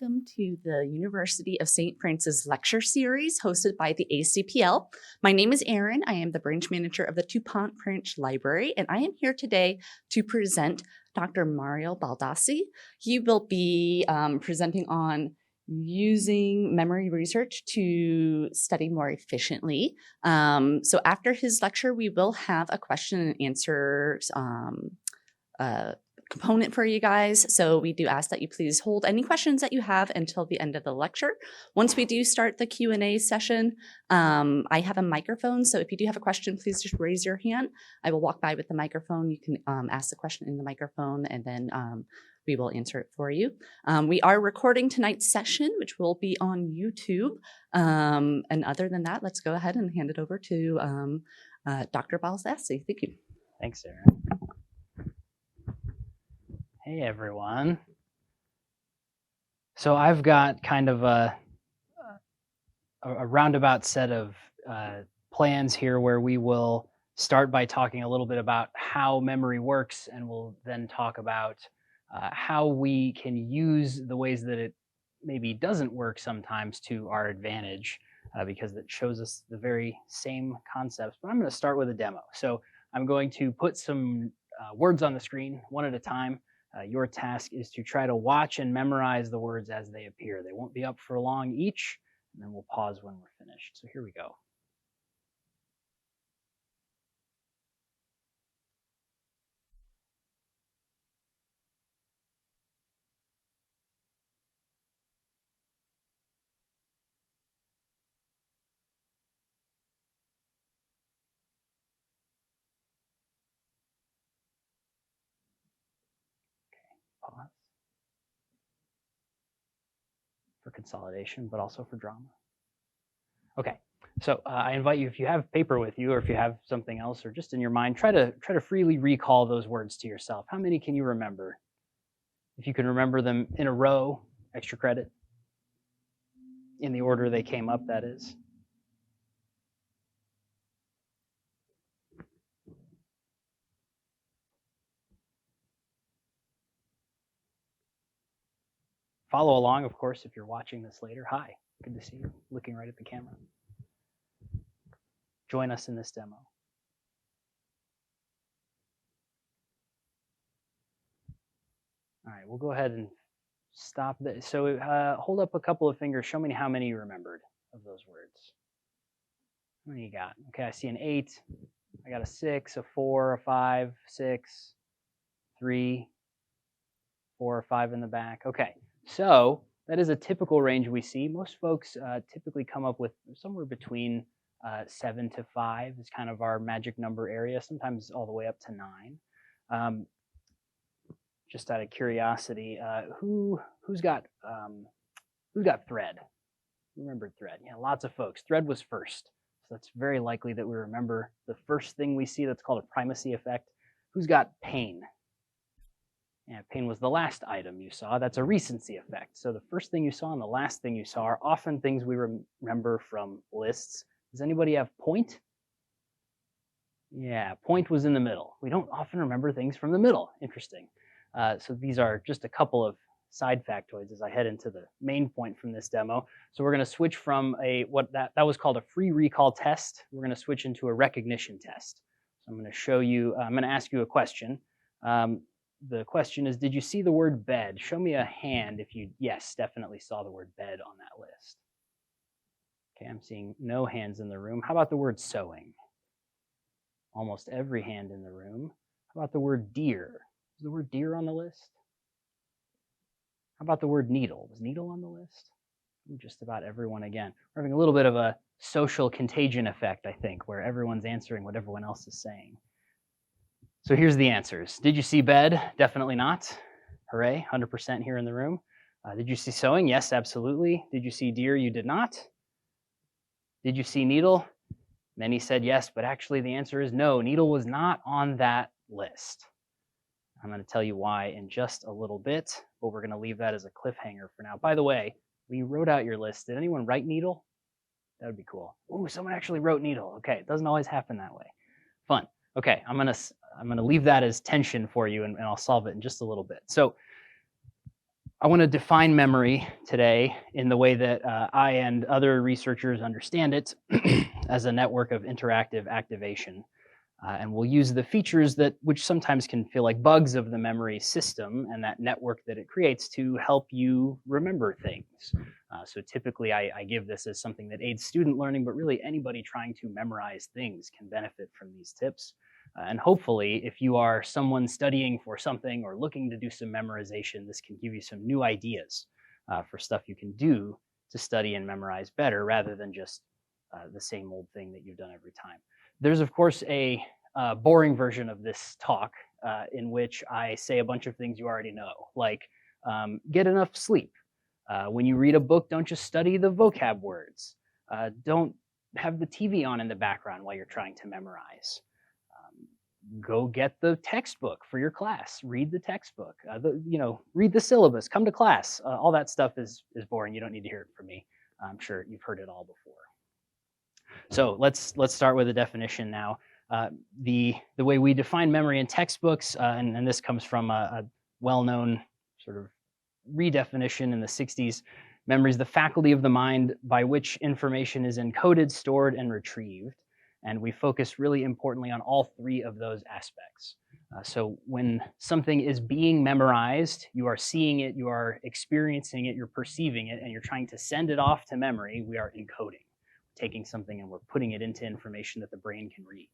welcome to the University of St. Francis lecture series hosted by the ACPL. My name is Erin. I am the branch manager of the DuPont Branch Library, and I am here today to present Dr. Mario Baldassari. He will be presenting on using memory research to study more efficiently. So after his lecture, we will have a question and answer component for you guys. So we do ask that you please hold any questions that you have until the end of the lecture. Once we do start the Q&A session, I have a microphone. So if you do have a question, please just raise your hand. I will walk by with the microphone. You can ask the question in the microphone, and then we will answer it for you. We are recording tonight's session, which will be on YouTube. And other than that, let's go ahead and hand it over to Dr. Baldassari. Thank you. Thanks, Sarah. Hey, everyone. So I've got kind of a roundabout set of plans here where we will start by talking a little bit about how memory works, and we'll then talk about how we can use the ways that it maybe doesn't work sometimes to our advantage, because it shows us the very same concepts. But I'm going to start with a demo. So I'm going to put some words on the screen one at a time. Your task is to try to watch and memorize the words as they appear. They won't be up for long each, and then we'll pause when we're finished. So here we go. Pause for consolidation, but also for drama. Okay, so I invite you, if you have paper with you, or if you have something else, or just in your mind, try to freely recall those words to yourself. How many can you remember? If you can remember them in a row, extra credit. In the order they came up, that is. Follow along, of course, if you're watching this later. Hi, good to see you, looking right at the camera. Join us in this demo. All right, we'll go ahead and stop there. So hold up a couple of fingers. Show me how many you remembered of those words. How many you got? Okay, I see an 8. I got a 6, a 4, a 5, 6, 3, 4 or 5 in the back. Okay. So that is a typical range we see. Most folks typically come up with somewhere between 7 to 5 is kind of our magic number area, sometimes all the way up to 9. Just out of curiosity, who's got thread? Who remembered thread? Yeah, lots of folks. Thread was first. So that's very likely that we remember the first thing we see. That's called a primacy effect. Who's got pain? Yeah, pain was the last item you saw. That's a recency effect. So the first thing you saw and the last thing you saw are often things we remember from lists. Does anybody have point? Yeah, point was in the middle. We don't often remember things from the middle. Interesting. So these are just a couple of side factoids as I head into the main point from this demo. So we're going to switch from that was called a free recall test. We're going to switch into a recognition test. So I'm going to show you, I'm going to ask you a question. The question is, did you see the word bed? Show me a hand if you, yes, definitely saw the word bed on that list. Okay, I'm seeing no hands in the room. How about the word sewing? Almost every hand in the room. How about the word deer? Is the word deer on the list? How about the word needle? Was needle on the list? Just about everyone again. We're having a little bit of a social contagion effect, I think, where everyone's answering what everyone else is saying. So here's the answers. Did you see bed? Definitely not. Hooray, 100% here in the room. Did you see sewing? Yes, absolutely. Did you see deer? You did not. Did you see needle? Many said yes, but actually the answer is no. Needle was not on that list. I'm going to tell you why in just a little bit, but we're going to leave that as a cliffhanger for now. By the way, when you wrote out your list, did anyone write needle? That would be cool. Ooh, someone actually wrote needle. Okay, it doesn't always happen that way. Fun. Okay, I'm gonna leave that as tension for you, and I'll solve it in just a little bit. So I want to define memory today in the way that I and other researchers understand it as a network of interactive activation. And we'll use the features which sometimes can feel like bugs of the memory system and that network that it creates to help you remember things. So typically I give this as something that aids student learning, but really anybody trying to memorize things can benefit from these tips. And hopefully, if you are someone studying for something or looking to do some memorization, this can give you some new ideas for stuff you can do to study and memorize better rather than just the same old thing that you've done every time. There's, of course, a boring version of this talk in which I say a bunch of things you already know, like get enough sleep. When you read a book, don't just study the vocab words. Don't have the TV on in the background while you're trying to memorize. Go get the textbook for your class. Read the textbook. Read the syllabus. Come to class. All that stuff is boring. You don't need to hear it from me. I'm sure you've heard it all before. So let's start with a definition now. The way we define memory in textbooks, and this comes from a well-known sort of redefinition in the 60s. Memory is the faculty of the mind by which information is encoded, stored, and retrieved. And we focus really importantly on all three of those aspects. So when something is being memorized, you are seeing it, you are experiencing it, you're perceiving it, and you're trying to send it off to memory, we are encoding. Taking something and we're putting it into information that the brain can read.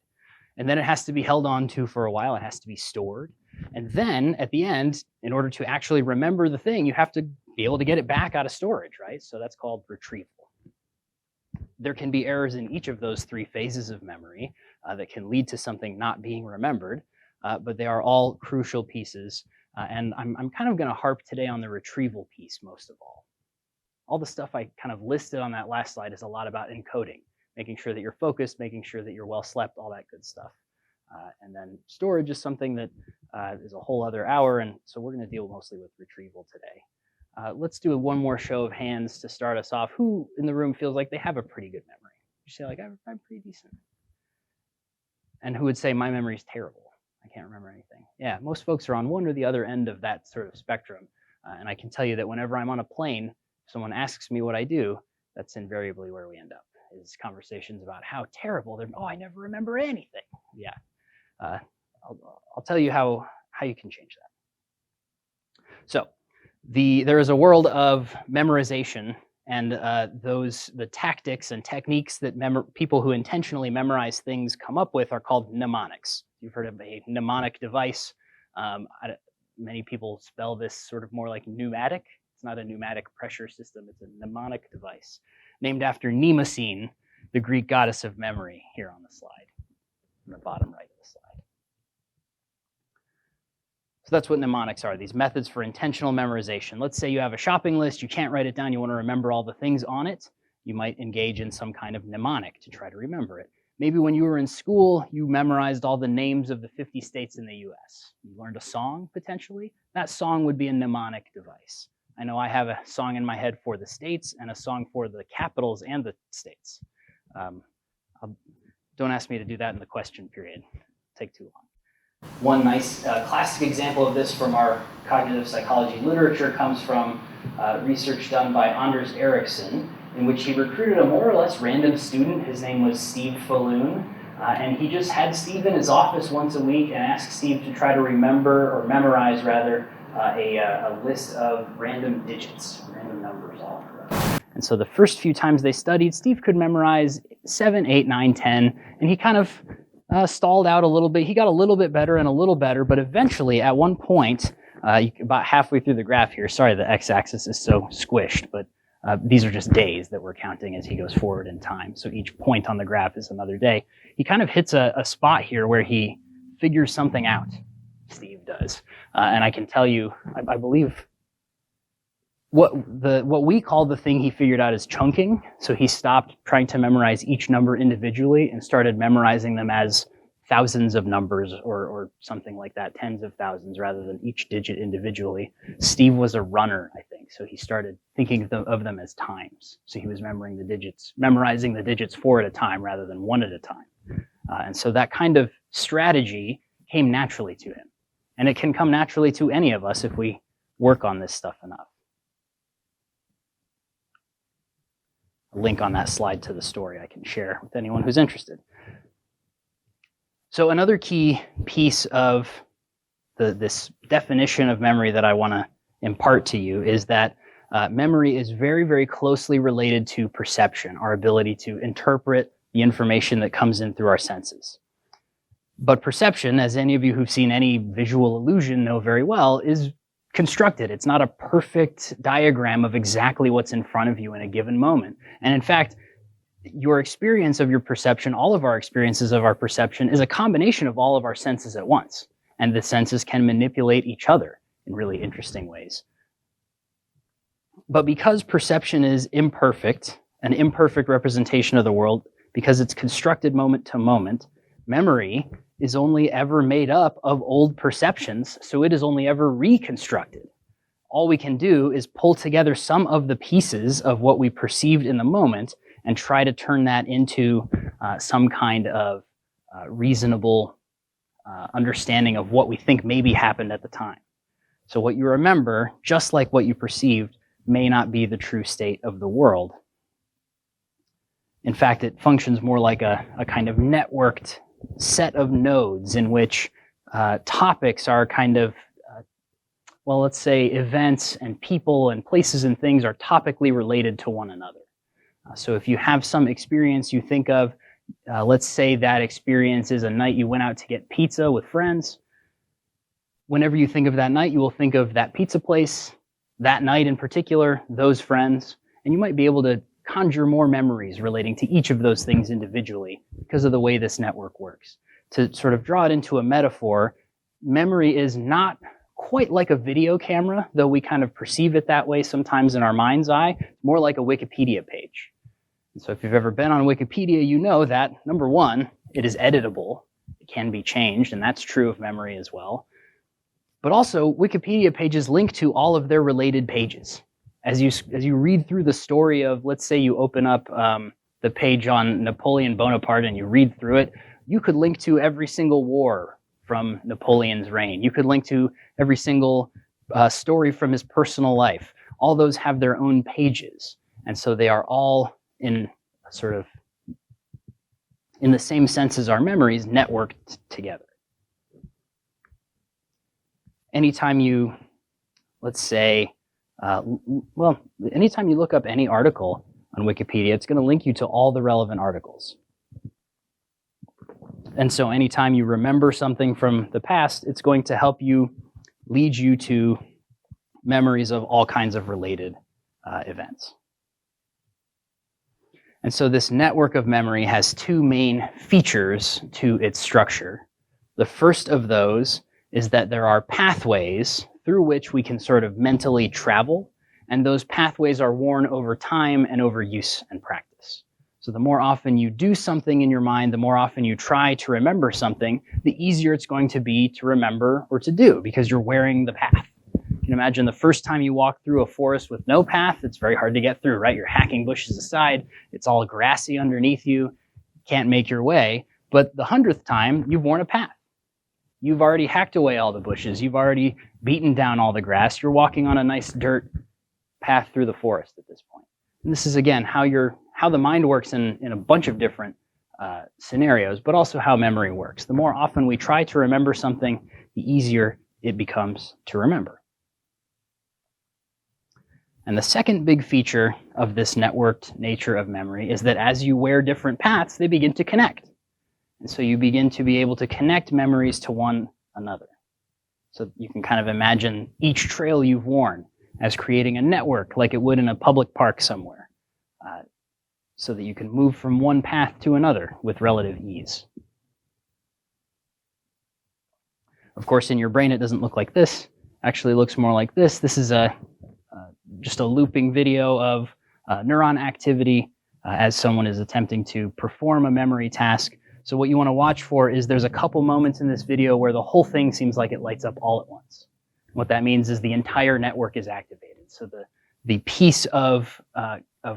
And then it has to be held on to for a while. It has to be stored. And then at the end, in order to actually remember the thing, you have to be able to get it back out of storage, right? So that's called retrieval. There can be errors in each of those three phases of memory that can lead to something not being remembered, but they are all crucial pieces. And I'm kind of going to harp today on the retrieval piece most of all. All the stuff I kind of listed on that last slide is a lot about encoding, making sure that you're focused, making sure that you're well slept, all that good stuff. And then storage is something that is a whole other hour, and so we're going to deal mostly with retrieval today. Let's do one more show of hands to start us off. Who in the room feels like they have a pretty good memory? You say, like, I'm pretty decent. And who would say, my memory is terrible? I can't remember anything. Yeah, most folks are on one or the other end of that sort of spectrum. And I can tell you that whenever I'm on a plane, if someone asks me what I do, that's invariably where we end up, is conversations about how terrible they're, I never remember anything. Yeah. I'll tell you how you can change that. So there is a world of memorization, and the tactics and techniques that people who intentionally memorize things come up with are called mnemonics. You've heard of a mnemonic device. Many people spell this sort of more like pneumatic. It's not a pneumatic pressure system. It's a mnemonic device named after Mnemosyne, the Greek goddess of memory, here on the slide, on the bottom right of the slide. So that's what mnemonics are, these methods for intentional memorization. Let's say you have a shopping list, you can't write it down, you want to remember all the things on it. You might engage in some kind of mnemonic to try to remember it. Maybe when you were in school, you memorized all the names of the 50 states in the US. You learned a song, potentially. That song would be a mnemonic device. I know I have a song in my head for the states and a song for the capitals and the states. Don't ask me to do that in the question period. It'll take too long. One nice classic example of this from our cognitive psychology literature comes from research done by Anders Ericsson, in which he recruited a more or less random student. His name was Steve Falloon, and he just had Steve in his office once a week and asked Steve to try to remember, or memorize rather, a list of random digits, random numbers all throughout. And so the first few times they studied, Steve could memorize 7, 8, 9, 10, and he kind of stalled out a little bit. He got a little bit better and a little better, but eventually at one point, about halfway through the graph here, sorry the x-axis is so squished, but these are just days that we're counting as he goes forward in time. So each point on the graph is another day. He kind of hits a spot here where he figures something out, Steve does. And I can tell you, I believe what we call the thing he figured out is chunking. So he stopped trying to memorize each number individually and started memorizing them as thousands of numbers or something like that, tens of thousands rather than each digit individually. Steve was a runner, I think, so he started thinking of them as times. So he was memorizing the digits 4 at a time rather than 1 at a time. And so that kind of strategy came naturally to him. And it can come naturally to any of us if we work on this stuff enough. a link on that slide to the story I can share with anyone who's interested. So another key piece of this definition of memory that I want to impart to you is that memory is very, very closely related to perception, our ability to interpret the information that comes in through our senses. But perception, as any of you who've seen any visual illusion know very well, is constructed. It's not a perfect diagram of exactly what's in front of you in a given moment. And in fact, your experience of your perception, all of our experiences of our perception, is a combination of all of our senses at once. And the senses can manipulate each other in really interesting ways. But because perception is imperfect, an imperfect representation of the world, because it's constructed moment to moment, memory is only ever made up of old perceptions, so it is only ever reconstructed. All we can do is pull together some of the pieces of what we perceived in the moment and try to turn that into some kind of reasonable understanding of what we think maybe happened at the time. So what you remember, just like what you perceived, may not be the true state of the world. In fact, it functions more like a kind of networked set of nodes in which topics are kind of, well, let's say events and people and places and things are topically related to one another. So if you have some experience you think of, let's say that experience is a night you went out to get pizza with friends. Whenever you think of that night, you will think of that pizza place, that night in particular, those friends, and you might be able to conjure more memories relating to each of those things individually because of the way this network works. To sort of draw it into a metaphor, memory is not quite like a video camera, though we kind of perceive it that way sometimes in our mind's eye. It's more like a Wikipedia page. And so if you've ever been on Wikipedia, you know that, number one, it is editable. It can be changed, and that's true of memory as well. But also, Wikipedia pages link to all of their related pages. As you read through the story of, let's say you open up the page on Napoleon Bonaparte and you read through it, you could link to every single war from Napoleon's reign. You could link to every single story from his personal life. All those have their own pages. And so they are all in sort of, in the same sense as our memories, networked together. Anytime you, let's say, anytime you look up any article on Wikipedia, it's going to link you to all the relevant articles. And so anytime you remember something from the past, it's going to help you lead you to memories of all kinds of related events. And so this network of memory has two main features to its structure. The first of those is that there are pathways through which we can sort of mentally travel, and those pathways are worn over time and over use and practice. So the more often you do something in your mind, the more often you try to remember something, the easier it's going to be to remember or to do, because you're wearing the path. You can imagine the first time you walk through a forest with no path, it's very hard to get through, right? You're hacking bushes aside, it's all grassy underneath you, can't make your way. But the 100th time, you've worn a path. You've already hacked away all the bushes. You've already beaten down all the grass. You're walking on a nice dirt path through the forest at this point. And this is, again, how the mind works in a bunch of different scenarios, but also how memory works. The more often we try to remember something, the easier it becomes to remember. And the second big feature of this networked nature of memory is that as you wear different paths, they begin to connect. And so you begin to be able to connect memories to one another. So you can kind of imagine each trail you've worn as creating a network like it would in a public park somewhere, so that you can move from one path to another with relative ease. Of course, in your brain, it doesn't look like this. Actually, it looks more like this. This is just a looping video of neuron activity as someone is attempting to perform a memory task. So what you want to watch for is there's a couple moments in this video where the whole thing seems like it lights up all at once. What that means is the entire network is activated. So the piece of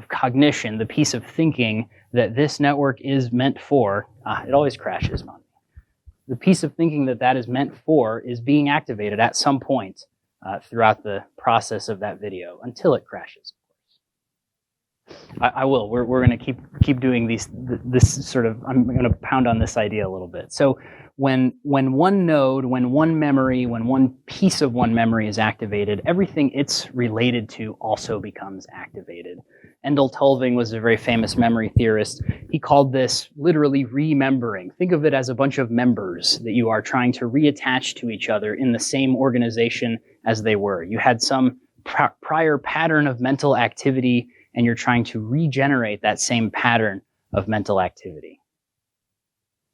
cognition, the piece of thinking that this network is meant for, it always crashes on me. The piece of thinking that is meant for is being activated at some point throughout the process of that video until it crashes, of course. I will. We're going to keep doing this sort of. I'm going to pound on this idea a little bit. So when one node, when one memory, when one piece of one memory is activated, everything it's related to also becomes activated. Endel Tulving was a very famous memory theorist. He called this literally remembering. Think of it as a bunch of members that you are trying to reattach to each other in the same organization as they were. You had some prior pattern of mental activity, and you're trying to regenerate that same pattern of mental activity.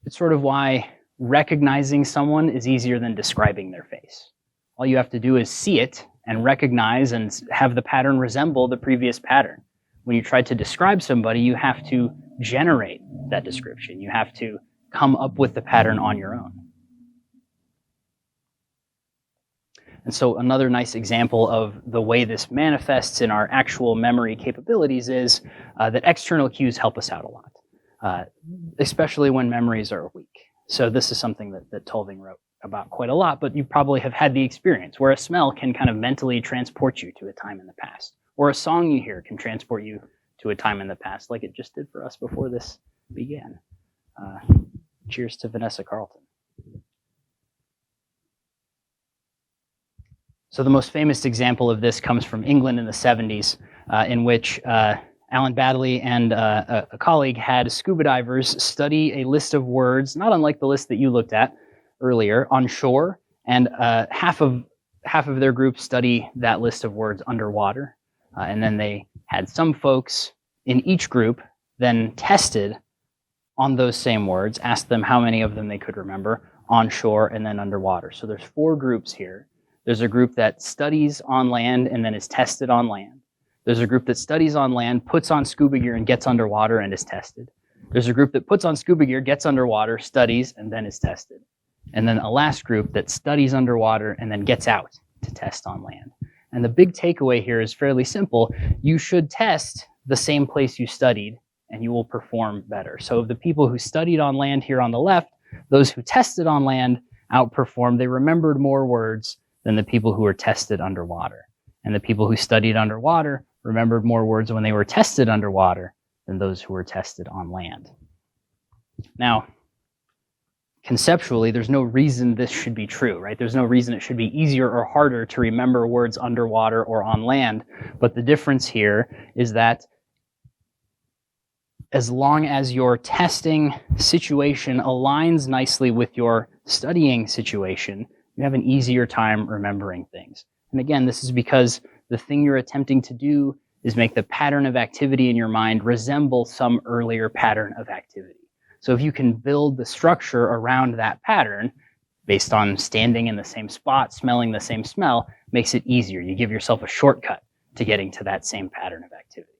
It's sort of why recognizing someone is easier than describing their face. All you have to do is see it and recognize and have the pattern resemble the previous pattern. When you try to describe somebody, you have to generate that description. You have to come up with the pattern on your own. And so another nice example of the way this manifests in our actual memory capabilities is that external cues help us out a lot, especially when memories are weak. So this is something that Tulving wrote about quite a lot, but you probably have had the experience where a smell can kind of mentally transport you to a time in the past, or a song you hear can transport you to a time in the past, like it just did for us before this began. Cheers to Vanessa Carlton. So the most famous example of this comes from England in the 70s, in which Alan Baddeley and a colleague had scuba divers study a list of words, not unlike the list that you looked at earlier, on shore, and half of their group study that list of words underwater. And then they had some folks in each group then tested on those same words, asked them how many of them they could remember on shore and then underwater. So there's 4 groups here. There's a group that studies on land and then is tested on land. There's a group that studies on land, puts on scuba gear, and gets underwater and is tested. There's a group that puts on scuba gear, gets underwater, studies, and then is tested. And then a last group that studies underwater and then gets out to test on land. And the big takeaway here is fairly simple. You should test the same place you studied, and you will perform better. So the people who studied on land here on the left, those who tested on land outperformed. They remembered more words than the people who were tested underwater. And the people who studied underwater remembered more words when they were tested underwater than those who were tested on land. Now, conceptually, there's no reason this should be true, right? There's no reason it should be easier or harder to remember words underwater or on land. But the difference here is that as long as your testing situation aligns nicely with your studying situation, you have an easier time remembering things. And again, this is because the thing you're attempting to do is make the pattern of activity in your mind resemble some earlier pattern of activity. So if you can build the structure around that pattern based on standing in the same spot, smelling the same smell, makes it easier. You give yourself a shortcut to getting to that same pattern of activity.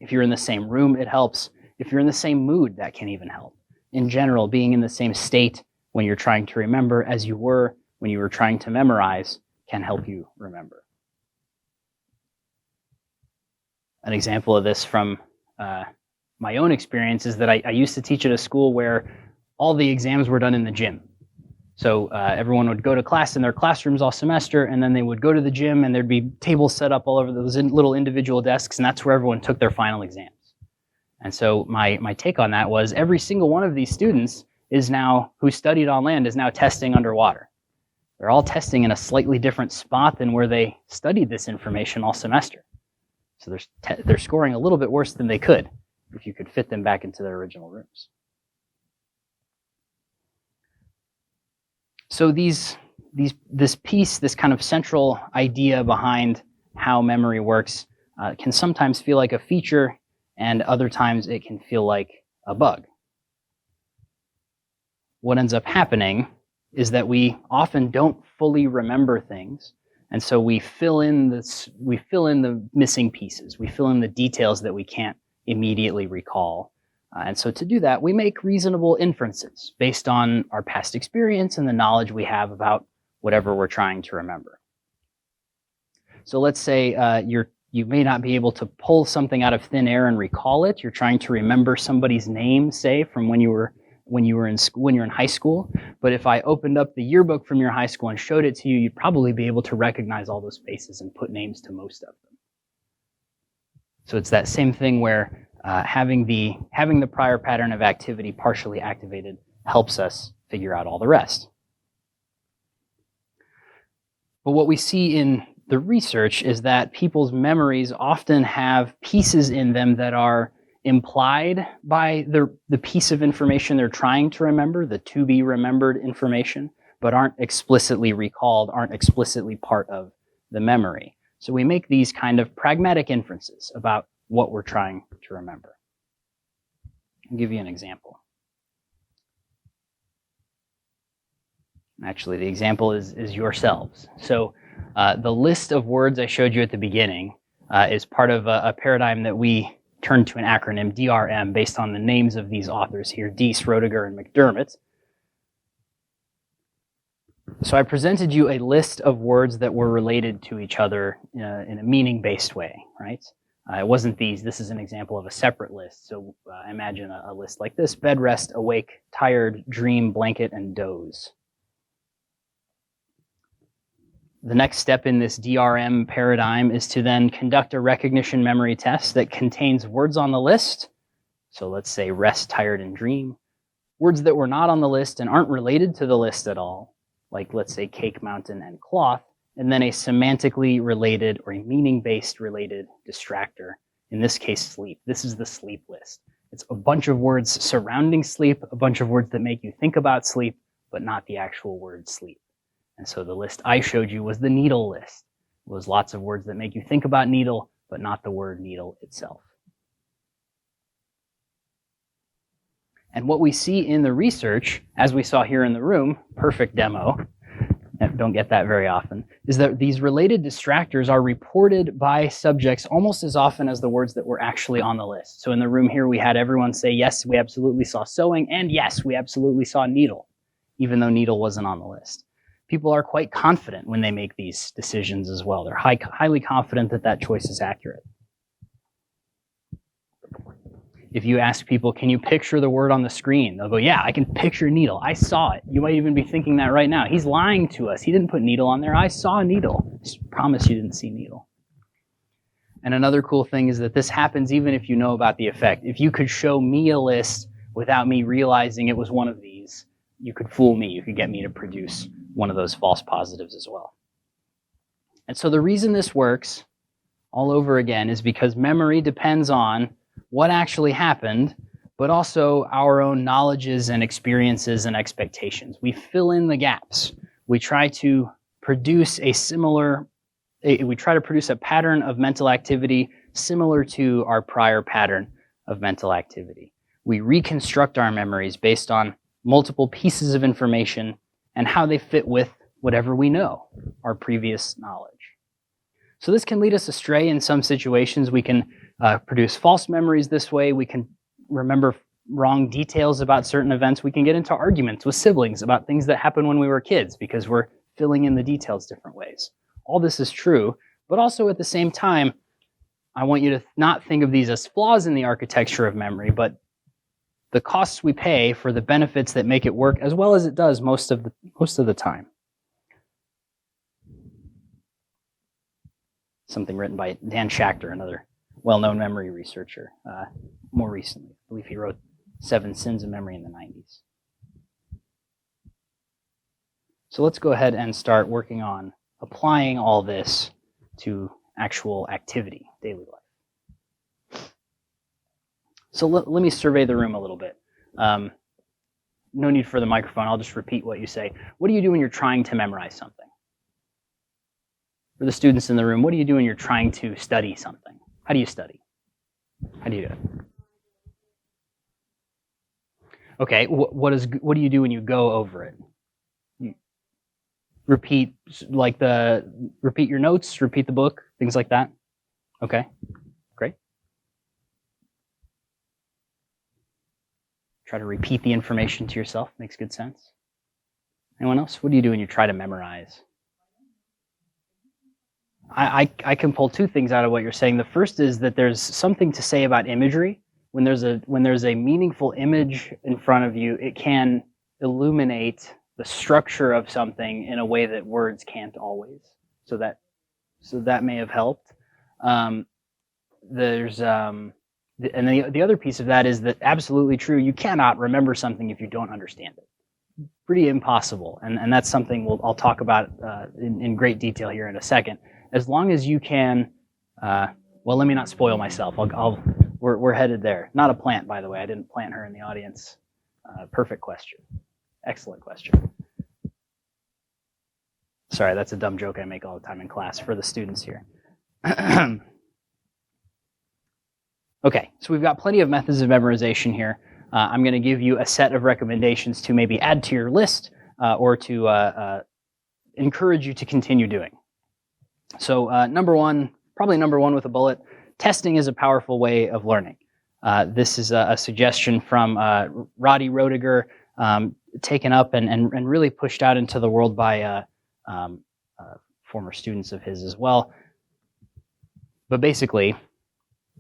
If you're in the same room, it helps. If you're in the same mood, that can even help. In general, being in the same state when you're trying to remember as you were when you were trying to memorize can help you remember. An example of this from my own experience is that I used to teach at a school where all the exams were done in the gym. So everyone would go to class in their classrooms all semester, and then they would go to the gym, and there'd be tables set up all over those little individual desks, and that's where everyone took their final exams. And so my take on that was every single one of these students is now, who studied on land, is now testing underwater. They're all testing in a slightly different spot than where they studied this information all semester. So they're scoring a little bit worse than they could if you could fit them back into their original rooms. So this piece, this kind of central idea behind how memory works can sometimes feel like a feature, and other times it can feel like a bug. What ends up happening is that we often don't fully remember things, and so we fill in the missing pieces. We fill in the details that we can't immediately recall. And so to do that, we make reasonable inferences based on our past experience and the knowledge we have about whatever we're trying to remember. So let's say you may not be able to pull something out of thin air and recall it. You're trying to remember somebody's name, say, from when you're in high school. But if I opened up the yearbook from your high school and showed it to you, you'd probably be able to recognize all those faces and put names to most of them. So it's that same thing where having the prior pattern of activity partially activated helps us figure out all the rest. But what we see in the research is that people's memories often have pieces in them that are implied by the piece of information they're trying to remember, the to be remembered information, but aren't explicitly recalled, aren't explicitly part of the memory. So we make these kind of pragmatic inferences about what we're trying to remember. I'll give you an example. Actually, the example is yourselves. So the list of words I showed you at the beginning is part of a paradigm that we turned to an acronym, DRM, based on the names of these authors here, Deese, Roediger, and McDermott. So I presented you a list of words that were related to each other in a meaning-based way, right? It wasn't these. This is an example of a separate list. So imagine a list like this: bed, rest, awake, tired, dream, blanket, and doze. The next step in this DRM paradigm is to then conduct a recognition memory test that contains words on the list. So let's say rest, tired, and dream. Words that were not on the list and aren't related to the list at all, like let's say cake, mountain, and cloth, and then a semantically related or a meaning-based related distractor, in this case sleep. This is the sleep list. It's a bunch of words surrounding sleep, a bunch of words that make you think about sleep, but not the actual word sleep. And so the list I showed you was the needle list. It was lots of words that make you think about needle, but not the word needle itself. And what we see in the research, as we saw here in the room, perfect demo, don't get that very often, is that these related distractors are reported by subjects almost as often as the words that were actually on the list. So in the room here, we had everyone say, yes, we absolutely saw sewing, and yes, we absolutely saw needle, even though needle wasn't on the list. People are quite confident when they make these decisions as well. They're highly confident that that choice is accurate. If you ask people, can you picture the word on the screen? They'll go, yeah, I can picture needle. I saw it. You might even be thinking that right now. He's lying to us. He didn't put needle on there. I saw needle. I promise you didn't see needle. And another cool thing is that this happens even if you know about the effect. If you could show me a list without me realizing it was one of these, you could fool me. You could get me to produce one of those false positives as well. And so the reason this works all over again is because memory depends on what actually happened, but also our own knowledges and experiences and expectations. We fill in the gaps. We try to produce a pattern of mental activity similar to our prior pattern of mental activity. We reconstruct our memories based on multiple pieces of information and how they fit with whatever we know, our previous knowledge. So this can lead us astray in some situations. We can produce false memories this way. We can remember wrong details about certain events. We can get into arguments with siblings about things that happened when we were kids because we're filling in the details different ways. All this is true, but also at the same time, I want you to not think of these as flaws in the architecture of memory, but the costs we pay for the benefits that make it work as well as it does most of the time. Something written by Dan Schachter, another well-known memory researcher, more recently. I believe he wrote 7 Sins of Memory in the 90s. So let's go ahead and start working on applying all this to actual activity, daily life. So let me survey the room a little bit. No need for the microphone. I'll just repeat what you say. What do you do when you're trying to memorize something? For the students in the room, what do you do when you're trying to study something? How do you study? How do you do it? Okay, what do you do when you go over it? You repeat your notes, repeat the book, things like that? Okay, great. Try to repeat the information to yourself, makes good sense. Anyone else? What do you do when you try to memorize? I can pull 2 things out of what you're saying. The first is that there's something to say about imagery. When there's a meaningful image in front of you, it can illuminate the structure of something in a way that words can't always. So that may have helped. there's and the other piece of that is that absolutely true. You cannot remember something if you don't understand it. Pretty impossible, and that's something I'll talk about in great detail here in a second. As long as you can, well, let me not spoil myself. We're headed there. Not a plant, by the way. I didn't plant her in the audience. Perfect question. Excellent question. Sorry, that's a dumb joke I make all the time in class for the students here. Okay, so we've got plenty of methods of memorization here. I'm going to give you a set of recommendations to maybe add to your list or to encourage you to continue doing. So probably number one with a bullet, testing is a powerful way of learning. This is a suggestion from Roddy Roediger, taken up and really pushed out into the world by former students of his as well. But basically,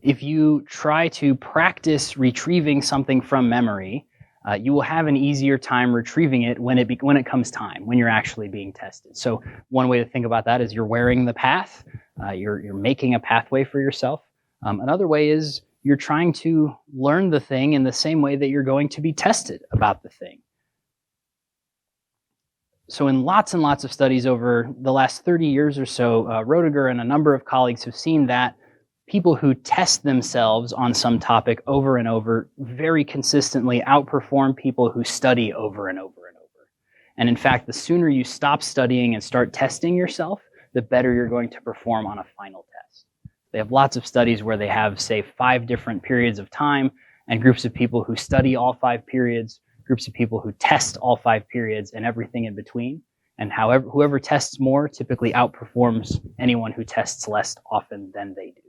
if you try to practice retrieving something from memory, you will have an easier time retrieving it when it comes time, when you're actually being tested. So one way to think about that is you're wearing the path, you're making a pathway for yourself. Another way is you're trying to learn the thing in the same way that you're going to be tested about the thing. So in lots and lots of studies over the last 30 years or so, Roediger and a number of colleagues have seen that people who test themselves on some topic over and over very consistently outperform people who study over and over and over. And in fact, the sooner you stop studying and start testing yourself, the better you're going to perform on a final test. They have lots of studies where they have, say, 5 different periods of time and groups of people who study all 5 periods, groups of people who test all 5 periods and everything in between. And whoever tests more typically outperforms anyone who tests less often than they do.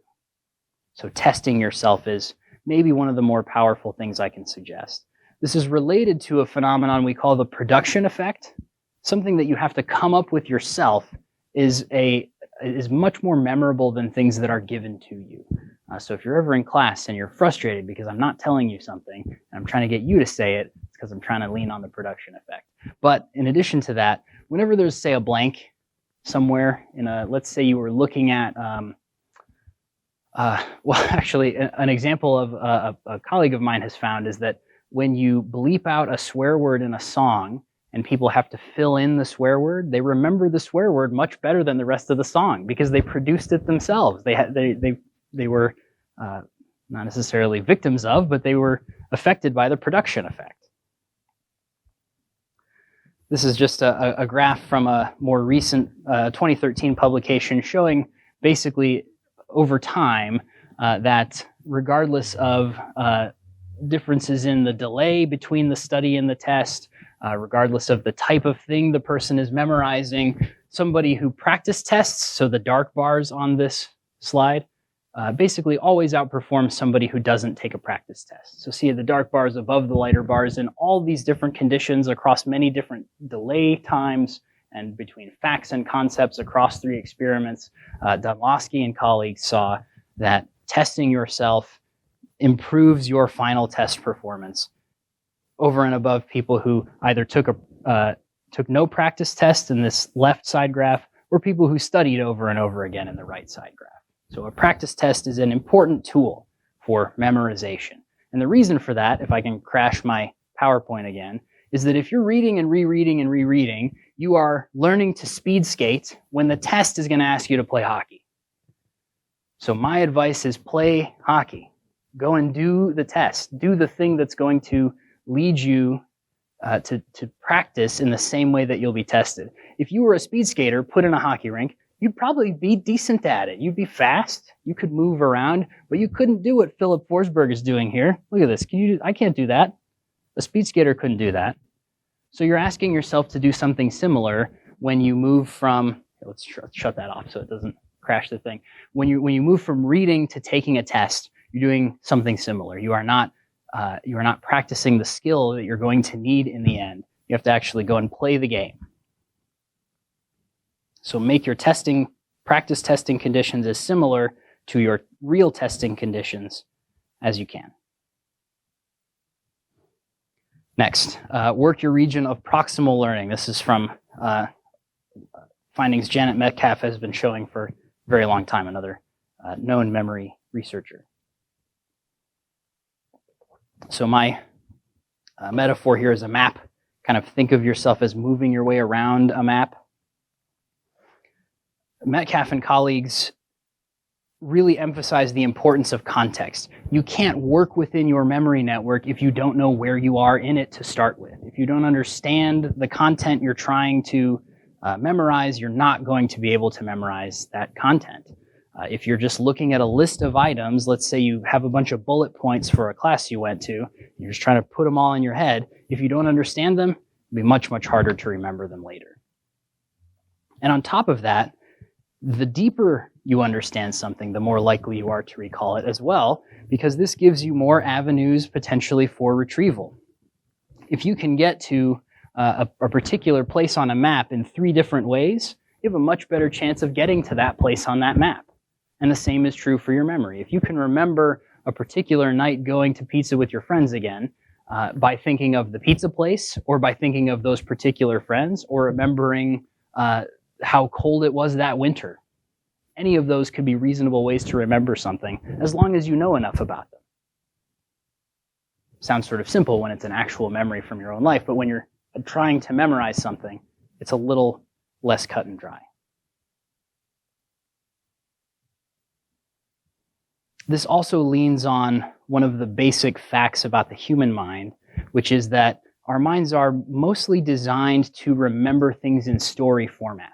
So testing yourself is maybe one of the more powerful things I can suggest. This is related to a phenomenon we call the production effect. Something that you have to come up with yourself is much more memorable than things that are given to you. So if you're ever in class and you're frustrated because I'm not telling you something and I'm trying to get you to say it, it's because I'm trying to lean on the production effect. But in addition to that, whenever there's, say, a blank somewhere let's say you were looking at an example of a colleague of mine has found is that when you bleep out a swear word in a song and people have to fill in the swear word, they remember the swear word much better than the rest of the song because they produced it themselves. They were not necessarily victims of, but they were affected by the production effect. This is just a graph from a more recent 2013 publication showing basically over time that regardless of differences in the delay between the study and the test, regardless of the type of thing the person is memorizing, somebody who practice tests, so the dark bars on this slide, basically always outperforms somebody who doesn't take a practice test. So see the dark bars above the lighter bars in all these different conditions across many different delay times and between facts and concepts across 3 experiments. Dunlosky and colleagues saw that testing yourself improves your final test performance over and above people who either took no practice test in this left side graph or people who studied over and over again in the right side graph. So a practice test is an important tool for memorization. And the reason for that, if I can crash my PowerPoint again, is that if you're reading and rereading and rereading, you are learning to speed skate when the test is going to ask you to play hockey. So my advice is play hockey. Go and do the test. Do the thing that's going to lead you to practice in the same way that you'll be tested. If you were a speed skater put in a hockey rink, you'd probably be decent at it. You'd be fast. You could move around, but you couldn't do what Philip Forsberg is doing here. Look at this. I can't do that. A speed skater couldn't do that. So you're asking yourself to do something similar when you move from, let's shut that off so it doesn't crash the thing. When you move from reading to taking a test, you're doing something similar. You are not practicing the skill that you're going to need in the end. You have to actually go and play the game. So make your practice testing conditions as similar to your real testing conditions as you can. Next, work your region of proximal learning. This is from findings Janet Metcalf has been showing for a very long time, another known memory researcher. So my metaphor here is a map. Kind of think of yourself as moving your way around a map. Metcalf and colleagues really emphasize the importance of context. You can't work within your memory network if you don't know where you are in it to start with. If you don't understand the content you're trying to memorize, you're not going to be able to memorize that content. If you're just looking at a list of items, let's say you have a bunch of bullet points for a class you went to, you're just trying to put them all in your head. If you don't understand them, it'll be much, much harder to remember them later. And on top of that, the deeper you understand something, the more likely you are to recall it as well, because this gives you more avenues potentially for retrieval. If you can get to a particular place on a map in 3 different ways, you have a much better chance of getting to that place on that map. And the same is true for your memory. If you can remember a particular night going to pizza with your friends again, by thinking of the pizza place, or by thinking of those particular friends, or remembering how cold it was that winter. Any of those could be reasonable ways to remember something, as long as you know enough about them. Sounds sort of simple when it's an actual memory from your own life, but when you're trying to memorize something, it's a little less cut and dry. This also leans on one of the basic facts about the human mind, which is that our minds are mostly designed to remember things in story format.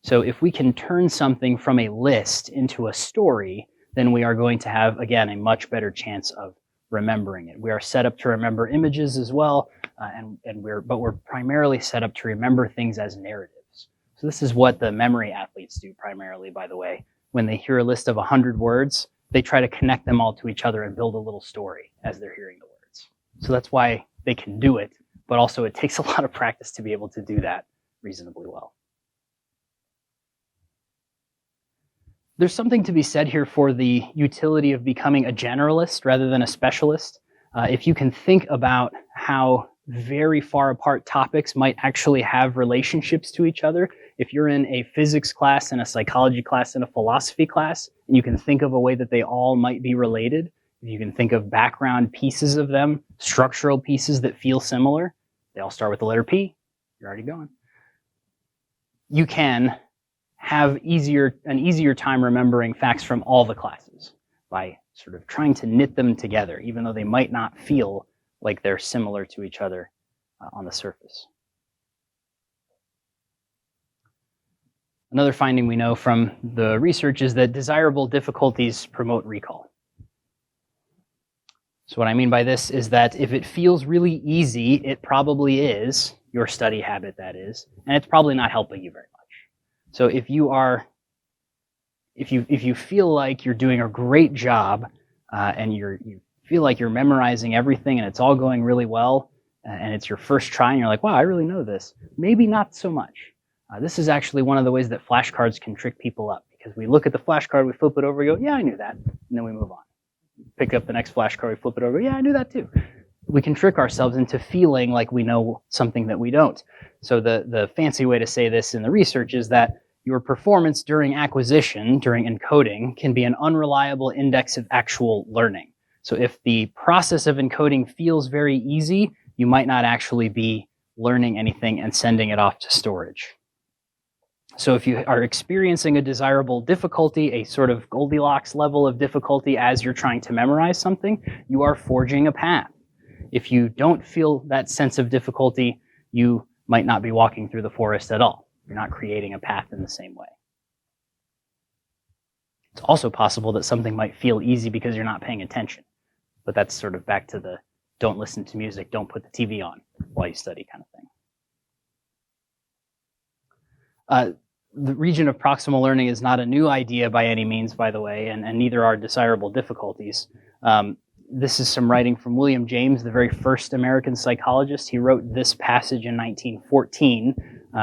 So if we can turn something from a list into a story, then we are going to have, again, a much better chance of remembering it. We are set up to remember images as well, but we're primarily set up to remember things as narratives. So this is what the memory athletes do primarily, by the way. When they hear a list of 100 words, they try to connect them all to each other and build a little story as they're hearing the words. So that's why they can do it, but also it takes a lot of practice to be able to do that reasonably well. There's something to be said here for the utility of becoming a generalist rather than a specialist. If you can think about how very far apart topics might actually have relationships to each other, if you're in a physics class and a psychology class and a philosophy class, and you can think of a way that they all might be related, if you can think of background pieces of them, structural pieces that feel similar, they all start with the letter P, you're already going. You can have an easier time remembering facts from all the classes by sort of trying to knit them together, even though they might not feel like they're similar to each other on the surface. Another finding we know from the research is that desirable difficulties promote recall. So what I mean by this is that if it feels really easy, it probably is, your study habit that is, and it's probably not helping you very much. So if you feel like you're doing a great job and you feel like you're memorizing everything and it's all going really well and it's your first try and you're like, wow, I really know this, maybe not so much. This is actually one of the ways that flashcards can trick people up, because we look at the flashcard, we flip it over, we go, yeah, I knew that, and then we move on. Pick up the next flashcard, we flip it over, yeah, I knew that too. We can trick ourselves into feeling like we know something that we don't. So the fancy way to say this in the research is that your performance during acquisition, during encoding, can be an unreliable index of actual learning. So if the process of encoding feels very easy, you might not actually be learning anything and sending it off to storage. So if you are experiencing a desirable difficulty, a sort of Goldilocks level of difficulty as you're trying to memorize something, you are forging a path. If you don't feel that sense of difficulty, you might not be walking through the forest at all. You're not creating a path in the same way. It's also possible that something might feel easy because you're not paying attention. But that's sort of back to the don't listen to music, don't put the TV on while you study kind of thing. The region of proximal learning is not a new idea by any means, by the way, and neither are desirable difficulties. This is some writing from William James, the very first American psychologist. He wrote this passage in 1914,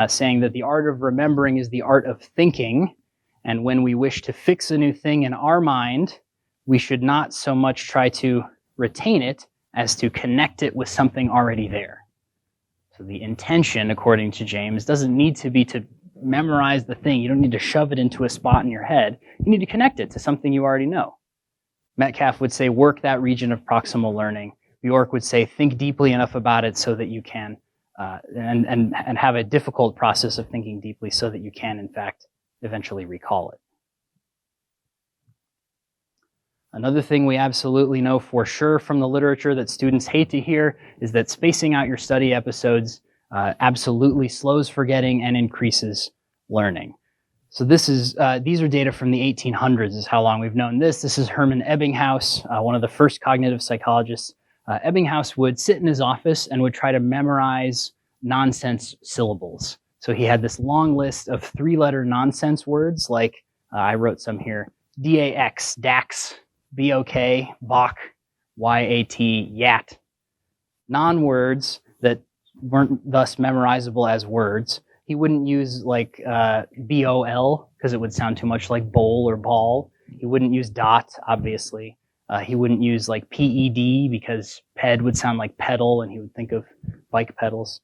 saying that the art of remembering is the art of thinking, and when we wish to fix a new thing in our mind, we should not so much try to retain it as to connect it with something already there. So the intention, according to James, doesn't need to be to memorize the thing. You don't need to shove it into a spot in your head. You need to connect it to something you already know. Metcalf would say, work that region of proximal learning. Bjork would say, think deeply enough about it so that you can, and have a difficult process of thinking deeply so that you can, in fact, eventually recall it. Another thing we absolutely know for sure from the literature that students hate to hear is that spacing out your study episodes absolutely slows forgetting and increases learning. So these are data from the 1800s is how long we've known this. This is Hermann Ebbinghaus, one of the first cognitive psychologists. Ebbinghaus would sit in his office and would try to memorize nonsense syllables. So he had this long list of 3-letter nonsense words, like I wrote some here: DAX, DAX, BOK, BOK, YAT, YAT. Non-words that weren't thus memorizable as words. He wouldn't use like BOL because it would sound too much like bowl or ball. He wouldn't use dot, obviously. He wouldn't use like PED because ped would sound like pedal and he would think of bike pedals.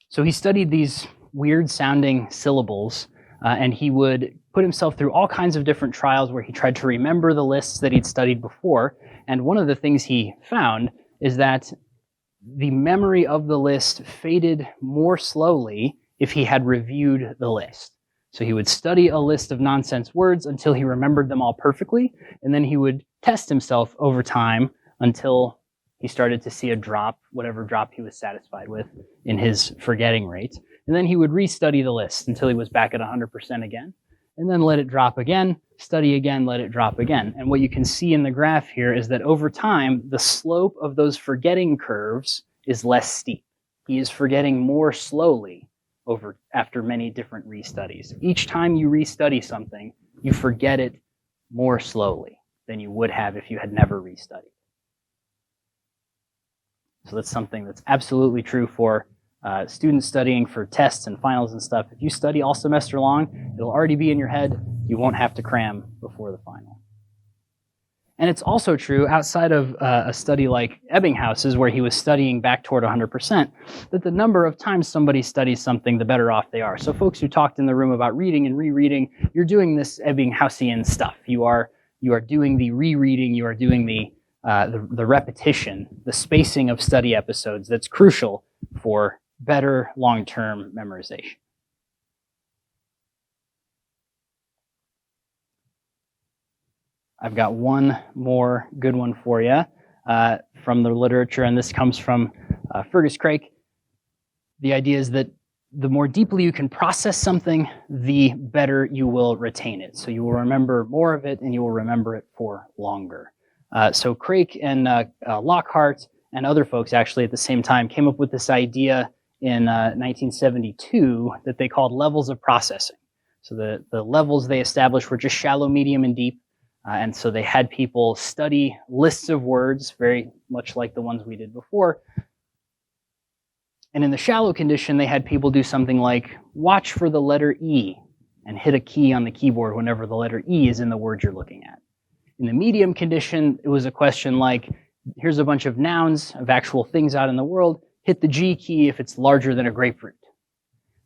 So he studied these weird sounding syllables and he would put himself through all kinds of different trials where he tried to remember the lists that he'd studied before. And one of the things he found is that the memory of the list faded more slowly if he had reviewed the list. So he would study a list of nonsense words until he remembered them all perfectly, and then he would test himself over time until he started to see a drop, whatever drop he was satisfied with, in his forgetting rate. And then he would restudy the list until he was back at 100% again, and then let it drop again, study again, let it drop again. And what you can see in the graph here is that over time, the slope of those forgetting curves is less steep. He is forgetting more slowly after many different restudies. Each time you restudy something, you forget it more slowly than you would have if you had never restudied. So that's something that's absolutely true for students studying for tests and finals and stuff. If you study all semester long, it'll already be in your head. You won't have to cram before the final. And it's also true outside of a study like Ebbinghaus's, where he was studying back toward 100%, that the number of times somebody studies something, the better off they are. So folks who talked in the room about reading and rereading, you're doing this Ebbinghausian stuff. You are doing the rereading, you are doing the repetition, the spacing of study episodes that's crucial for better long-term memorization. I've got one more good one for you from the literature, and this comes from Fergus Craik. The idea is that the more deeply you can process something, the better you will retain it. So you will remember more of it, and you will remember it for longer. So Craik and Lockhart and other folks actually at the same time came up with this idea in 1972 that they called levels of processing. So the levels they established were just shallow, medium, and deep. And so they had people study lists of words, very much like the ones we did before. And in the shallow condition, they had people do something like watch for the letter E and hit a key on the keyboard whenever the letter E is in the word you're looking at. In the medium condition, it was a question like, here's a bunch of nouns of actual things out in the world, hit the G key if it's larger than a grapefruit.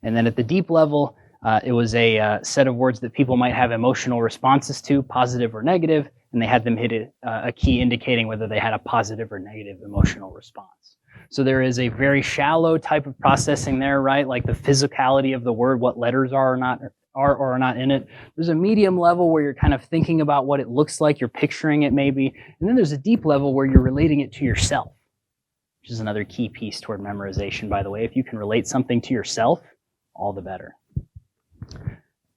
And then at the deep level, it was a set of words that people might have emotional responses to, positive or negative, and they had them hit a key indicating whether they had a positive or negative emotional response. So there is a very shallow type of processing there, right? Like the physicality of the word, what letters are or are not in it. There's a medium level where you're kind of thinking about what it looks like, you're picturing it maybe, and then there's a deep level where you're relating it to yourself, which is another key piece toward memorization, by the way. If you can relate something to yourself, all the better,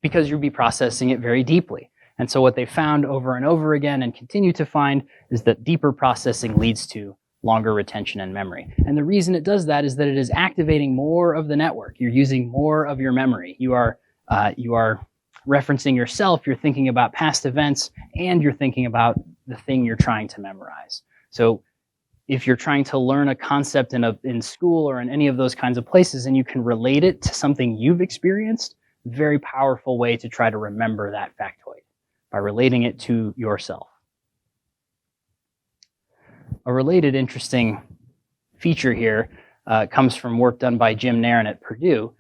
because you'll be processing it very deeply. And so what they found over and over again and continue to find is that deeper processing leads to longer retention and memory. And the reason it does that is that it is activating more of the network. You're using more of your memory. You are referencing yourself, you're thinking about past events, and you're thinking about the thing you're trying to memorize. So if you're trying to learn a concept in school or in any of those kinds of places and you can relate it to something you've experienced, very powerful way to try to remember that factoid by relating it to yourself. A related interesting feature here comes from work done by Jim Nairn at Purdue,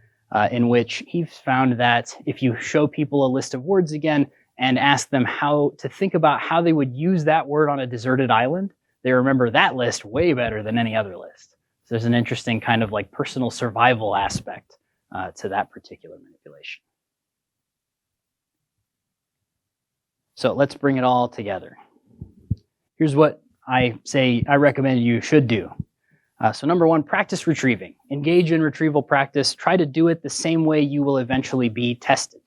in which he found that if you show people a list of words again and ask them how to think about how they would use that word on a deserted island, they remember that list way better than any other list. So there's an interesting kind of like personal survival aspect to that particular manipulation. So let's bring it all together. Here's what I recommend you should do. So number one, practice retrieving. Engage in retrieval practice. Try to do it the same way you will eventually be tested.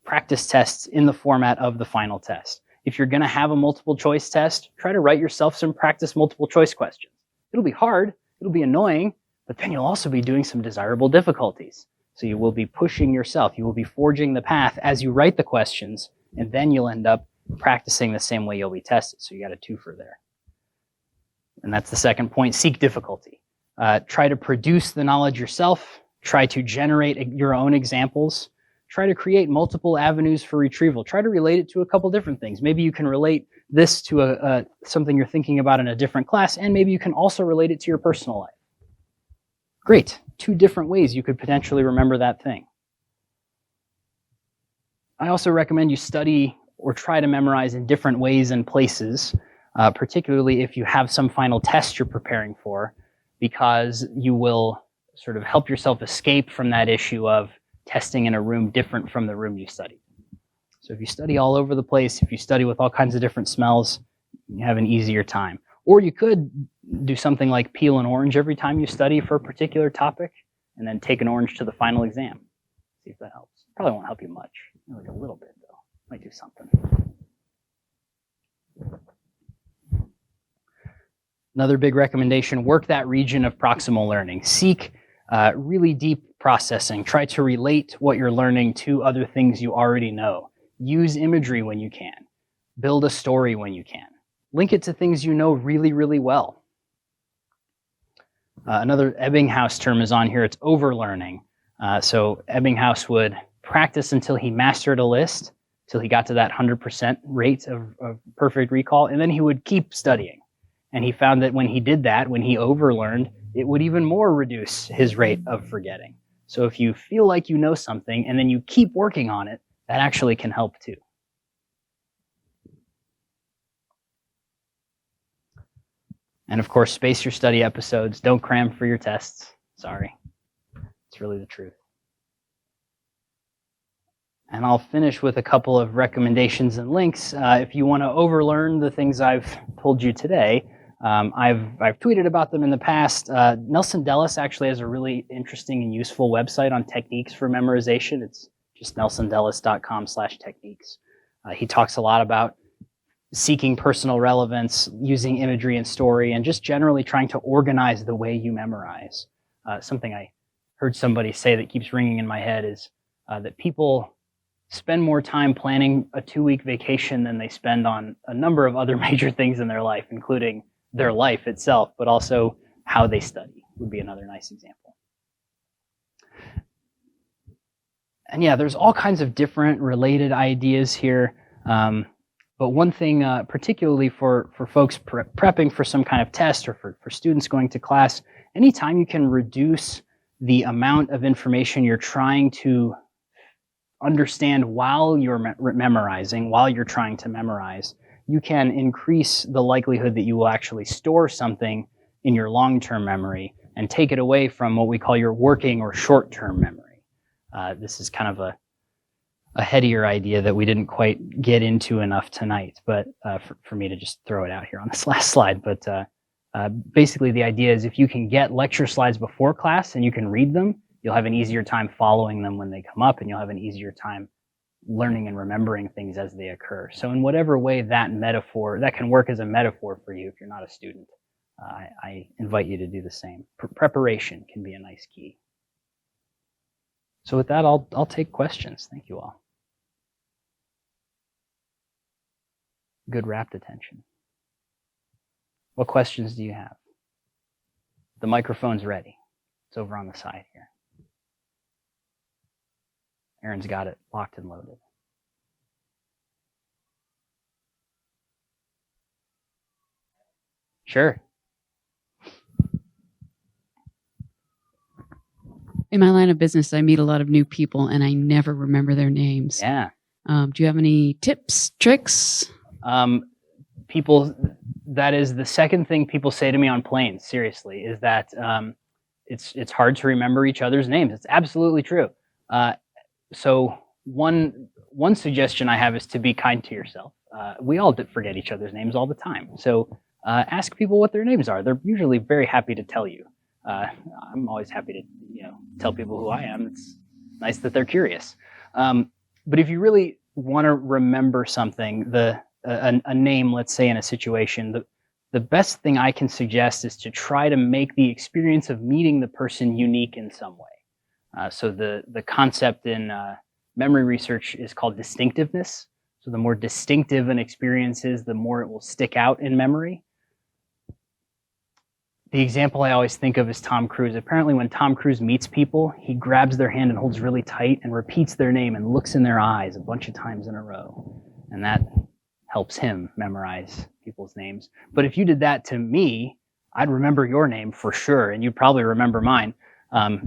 Practice tests in the format of the final test. If you're going to have a multiple choice test, try to write yourself some practice multiple choice questions. It'll be hard, it'll be annoying, but then you'll also be doing some desirable difficulties. So you will be pushing yourself. You will be forging the path as you write the questions, and then you'll end up practicing the same way you'll be tested. So you got a twofer there. And that's the second point, seek difficulty. Try to produce the knowledge yourself. Try to generate your own examples. Try to create multiple avenues for retrieval. Try to relate it to a couple different things. Maybe you can relate this to something you're thinking about in a different class, and maybe you can also relate it to your personal life. Great, 2 different ways you could potentially remember that thing. I also recommend you study or try to memorize in different ways and places, particularly if you have some final test you're preparing for, because you will sort of help yourself escape from that issue of testing in a room different from the room you studied. So if you study all over the place, if you study with all kinds of different smells, you have an easier time. Or you could do something like peel an orange every time you study for a particular topic, and then take an orange to the final exam. See if that helps. Probably won't help you much. Like a little bit, though. Might do something. Another big recommendation, work that region of proximal learning. Seek really deep processing. Try to relate what you're learning to other things you already know. Use imagery when you can. Build a story when you can. Link it to things you know really, really well. Another Ebbinghaus term is on here. It's overlearning. So Ebbinghaus would practice until he mastered a list, till he got to that 100% rate of perfect recall, and then he would keep studying. And he found that when he did that, when he overlearned, it would even more reduce his rate of forgetting. So if you feel like you know something and then you keep working on it, that actually can help too. And of course, space your study episodes. Don't cram for your tests. Sorry. It's really the truth. And I'll finish with a couple of recommendations and links. If you want to overlearn the things I've told you today, I've tweeted about them in the past. Nelson Dellis actually has a really interesting and useful website on techniques for memorization. It's just nelsondellis.com/techniques. He talks a lot about seeking personal relevance, using imagery and story, and just generally trying to organize the way you memorize. Something I heard somebody say that keeps ringing in my head is that people spend more time planning a 2-week vacation than they spend on a number of other major things in their life, including their life itself, but also how they study would be another nice example. And yeah, there's all kinds of different related ideas here. But one thing, particularly for folks prepping for some kind of test or for students going to class, anytime you can reduce the amount of information you're trying to understand while you're memorizing, while you're trying to memorize, you can increase the likelihood that you will actually store something in your long-term memory and take it away from what we call your working or short-term memory. This is kind of a headier idea that we didn't quite get into enough tonight, but for me to just throw it out here on this last slide. But basically the idea is if you can get lecture slides before class and you can read them, you'll have an easier time following them when they come up, and you'll have an easier time learning and remembering things as they occur. So in whatever way that can work as a metaphor for you if you're not a student, I invite you to do the same. Preparation can be a nice key. So with that, I'll take questions. Thank you all. Good rapt attention. What questions do you have? The microphone's ready. It's over on the side here. Aaron's got it locked and loaded. Sure. In my line of business, I meet a lot of new people, and I never remember their names. Yeah. Do you have any tips, tricks? People, that is the second thing people say to me on planes, seriously, is that it's hard to remember each other's names. It's absolutely true. So one suggestion I have is to be kind to yourself. We all forget each other's names all the time. So ask people what their names are. They're usually very happy to tell you. I'm always happy to tell people who I am. It's nice that they're curious. But if you really want to remember something, a name, let's say in a situation, the best thing I can suggest is to try to make the experience of meeting the person unique in some way. So the concept in memory research is called distinctiveness. So the more distinctive an experience is, the more it will stick out in memory. The example I always think of is Tom Cruise. Apparently when Tom Cruise meets people, he grabs their hand and holds really tight and repeats their name and looks in their eyes a bunch of times in a row. And that helps him memorize people's names. But if you did that to me, I'd remember your name for sure, and you'd probably remember mine,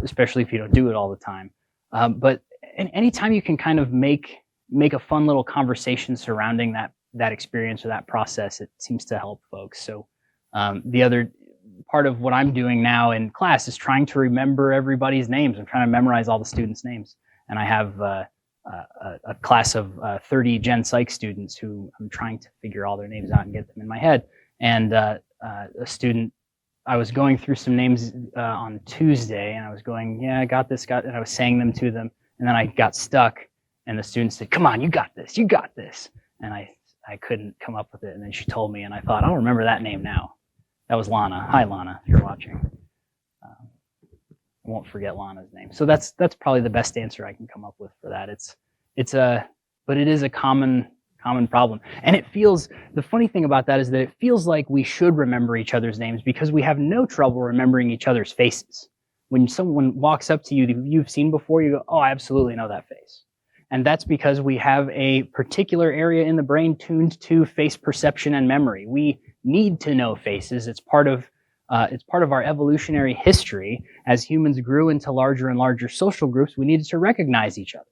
especially if you don't do it all the time. But anytime you can kind of make a fun little conversation surrounding that experience or that process, it seems to help folks. So the other part of what I'm doing now in class is trying to remember everybody's names. I'm trying to memorize all the students' names. And I have a class of 30 Gen Psych students who I'm trying to figure all their names out and get them in my head. And a student, I was going through some names on Tuesday, and I was going, yeah, I got this, and I was saying them to them. And then I got stuck, and the student said, come on, you got this, you got this. And I couldn't come up with it. And then she told me, and I thought, I'll remember that name now. That was Lana. Hi, Lana, if you're watching. I won't forget Lana's name. So that's probably the best answer I can come up with for that. But it is a common problem. And it feels, the funny thing about that is that it feels like we should remember each other's names because we have no trouble remembering each other's faces. When someone walks up to you that you've seen before, you go, oh, I absolutely know that face. And that's because we have a particular area in the brain tuned to face perception and memory. We need to know faces. It's part of our evolutionary history. As humans grew into larger and larger social groups, we needed to recognize each other.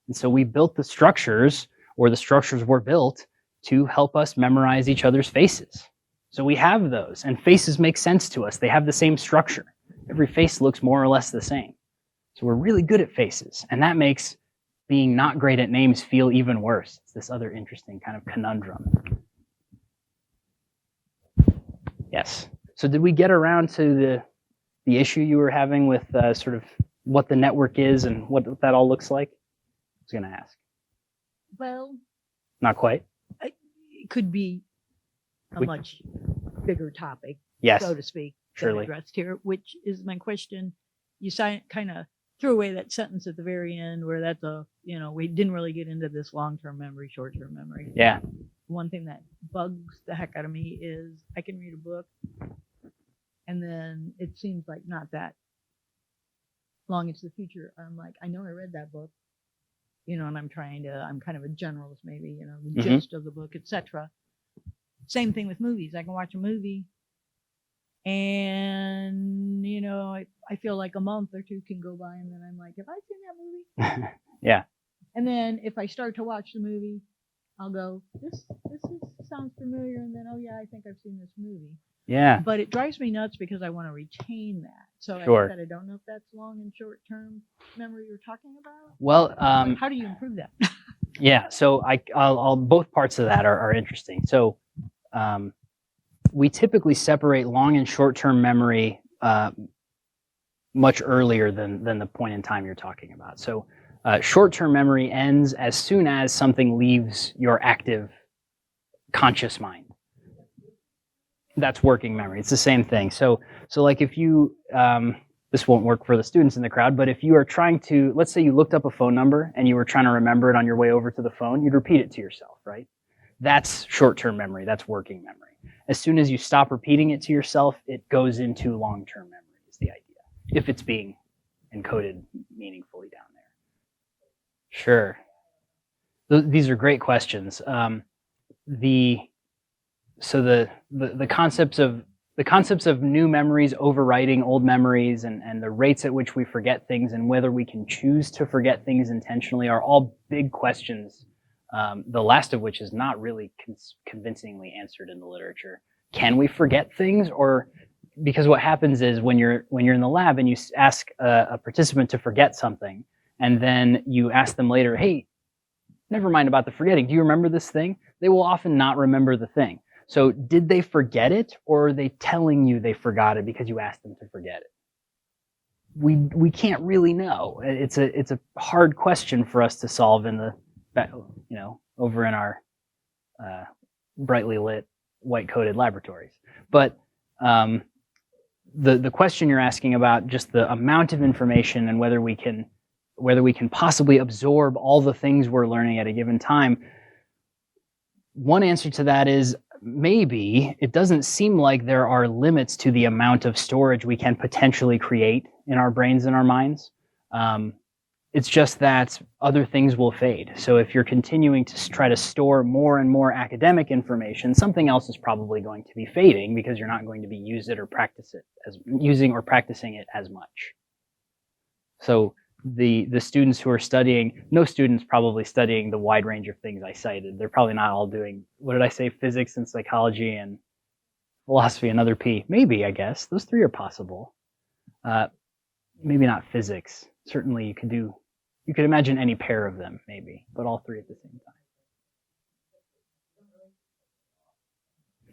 And so we built the structures, or the structures were built to help us memorize each other's faces. So we have those, and faces make sense to us. They have the same structure. Every face looks more or less the same. So we're really good at faces, and that makes being not great at names feel even worse. It's this other interesting kind of conundrum. Yes. So did we get around to the issue you were having with sort of what the network is and what that all looks like? I was going to ask. Well, not quite. It could be a much bigger topic, yes, so to speak, surely addressed here, which is my question. You kind of threw away that sentence at the very end where that's we didn't really get into this long-term memory, short-term memory. Yeah. One thing that bugs the heck out of me is I can read a book and then it seems like not that long into the future. I'm like, I know I read that book, and I'm kind of a generalist maybe, the gist of the book, etc. Same thing with movies. I can watch a movie and, I feel like a month or two can go by and then I'm like, have I seen that movie? Yeah. And then if I start to watch the movie, I'll go, this sounds familiar, and then, oh yeah, I think I've seen this movie. Yeah. But it drives me nuts because I want to retain that. So sure. I don't know if that's long and short term memory you're talking about. Well, how do you improve that? Yeah. So I'll both parts of that are interesting. So we typically separate long and short term memory much earlier than the point in time you're talking about. So short-term memory ends as soon as something leaves your active conscious mind. That's working memory. It's the same thing. So like if you, this won't work for the students in the crowd, but if you are trying to, let's say you looked up a phone number and you were trying to remember it on your way over to the phone, you'd repeat it to yourself, right? That's short-term memory. That's working memory. As soon as you stop repeating it to yourself, it goes into long-term memory is the idea, if it's being encoded meaningfully down there. Sure. These are great questions. The concepts of new memories overriding old memories and the rates at which we forget things and whether we can choose to forget things intentionally are all big questions The last of which is not really convincingly answered in the literature. Can we forget things? Or because what happens is when you're in the lab and you ask a participant to forget something, and then you ask them later, hey, never mind about the forgetting, do you remember this thing? They will often not remember the thing. So did they forget it, or are they telling you they forgot it because you asked them to forget it? We can't really know. It's a hard question for us to solve in the, over in our brightly lit, white-coated laboratories. But the question you're asking about just the amount of information and whether we can possibly absorb all the things we're learning at a given time, one answer to that is maybe. It doesn't seem like there are limits to the amount of storage we can potentially create in our brains and our minds. It's just that other things will fade. So if you're continuing to try to store more and more academic information, something else is probably going to be fading because you're not going to be using or practicing it as much. So the students who are studying, no student's probably studying the wide range of things I cited. They're probably not all doing, what did I say, physics and psychology and philosophy, another P. Maybe, I guess. Those three are possible. Maybe not physics. Certainly you could imagine any pair of them, maybe, but all three at the same time.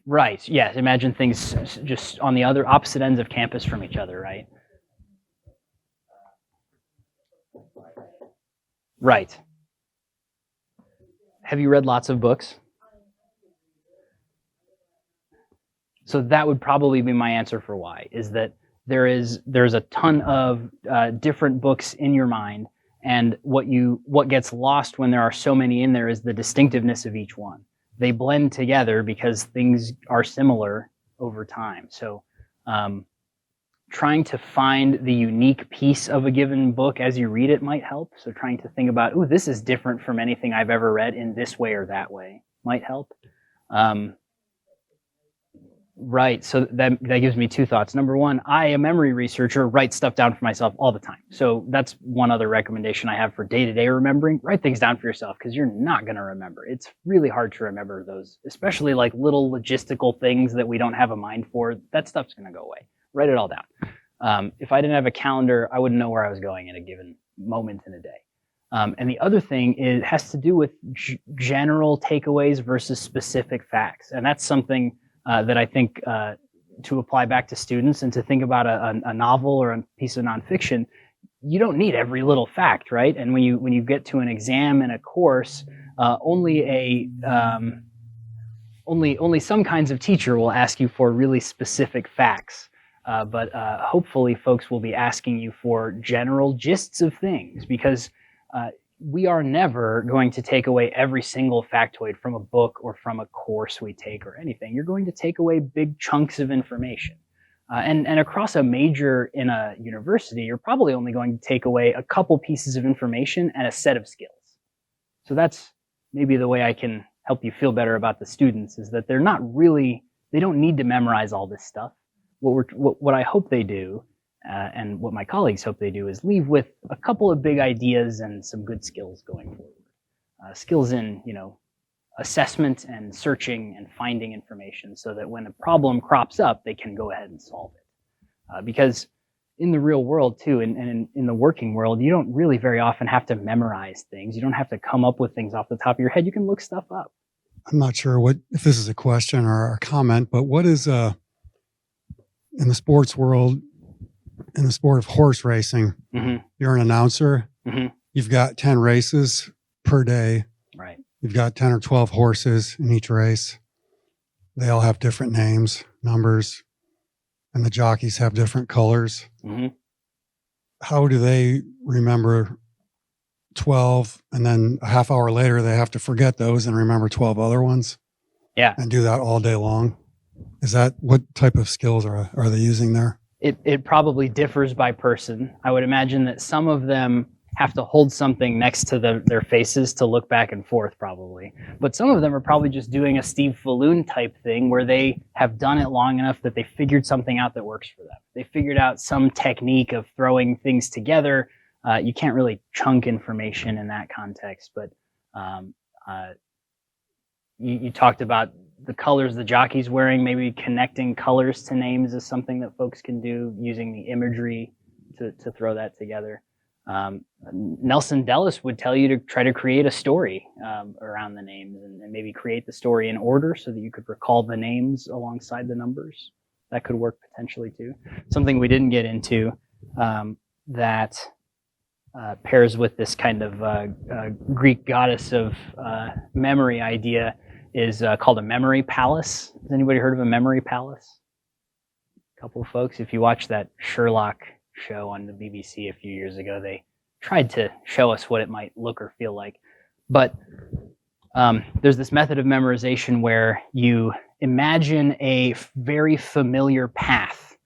Right, yes, imagine things just on the other opposite ends of campus from each other, right? Right. Have you read lots of books? So that would probably be my answer for why, is that there's a ton of different books in your mind, and what gets lost when there are so many in there is the distinctiveness of each one. They blend together because things are similar over time. So trying to find the unique piece of a given book as you read it might help. So trying to think about, ooh, this is different from anything I've ever read in this way or that way might help. Right, so that gives me two thoughts. Number one, I, a memory researcher, write stuff down for myself all the time. So that's one other recommendation I have for day-to-day remembering. Write things down for yourself because you're not going to remember. It's really hard to remember those, especially like little logistical things that we don't have a mind for. That stuff's going to go away. Write it all down. If I didn't have a calendar, I wouldn't know where I was going in a given moment in a day. And the other thing has to do with general takeaways versus specific facts. And that's something that I think to apply back to students and to think about a novel or a piece of nonfiction, you don't need every little fact, right? And when you get to an exam in a course, only some kinds of teacher will ask you for really specific facts. But hopefully folks will be asking you for general gists of things, because we are never going to take away every single factoid from a book or from a course we take or anything. You're going to take away big chunks of information. And across a major in a university, you're probably only going to take away a couple pieces of information and a set of skills. So that's maybe the way I can help you feel better about the students, is that they don't need to memorize all this stuff. What I hope they do, and what my colleagues hope they do, is leave with a couple of big ideas and some good skills going forward. Skills in, assessment and searching and finding information, so that when a problem crops up, they can go ahead and solve it. Because in the real world too, and in the working world, you don't really very often have to memorize things. You don't have to come up with things off the top of your head. You can look stuff up. I'm not sure if this is a question or a comment, but what is in the sports world, in the sport of horse racing, you're an announcer. You've got 10 races per day. Right. You've got 10 or 12 horses in each race. They all have different names, numbers, and the jockeys have different colors. How do they remember 12, and then a half hour later they have to forget those and remember 12 other ones? Yeah. And do that all day long? Is that, what type of skills are they using there? It probably differs by person. I would imagine that some of them have to hold something next to their faces to look back and forth, probably. But some of them are probably just doing a Steve Falloon type thing, where they have done it long enough that they figured something out that works for them. They figured out some technique of throwing things together. You can't really chunk information in that context, but You talked about the colors the jockey's wearing. Maybe connecting colors to names is something that folks can do, using the imagery to throw that together. Nelson Dellis would tell you to try to create a story around the names, and maybe create the story in order so that you could recall the names alongside the numbers. That could work potentially too. Something we didn't get into that pairs with this kind of Greek goddess of memory idea is called a memory palace. Has anybody heard of a memory palace? A couple of folks. If you watch that Sherlock show on the BBC a few years ago, they tried to show us what it might look or feel like. But there's this method of memorization where you imagine a very familiar path.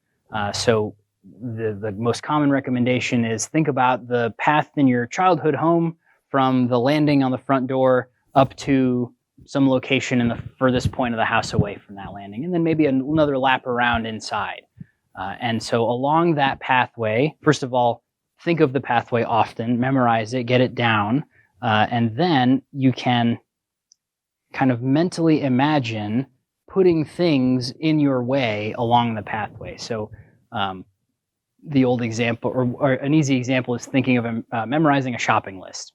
So the most common recommendation is think about the path in your childhood home from the landing on the front door up to some location in the furthest point of the house away from that landing, and then maybe another lap around inside. And so along that pathway, first of all, think of the pathway often, memorize it, get it down, and then you can kind of mentally imagine putting things in your way along the pathway. So the old example, or an easy example, is thinking of memorizing a shopping list.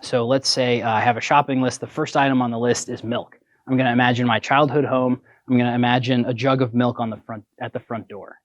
So let's say I have a shopping list. The first item on the list is milk. I'm going to imagine my childhood home. I'm going to imagine a jug of milk at the front door.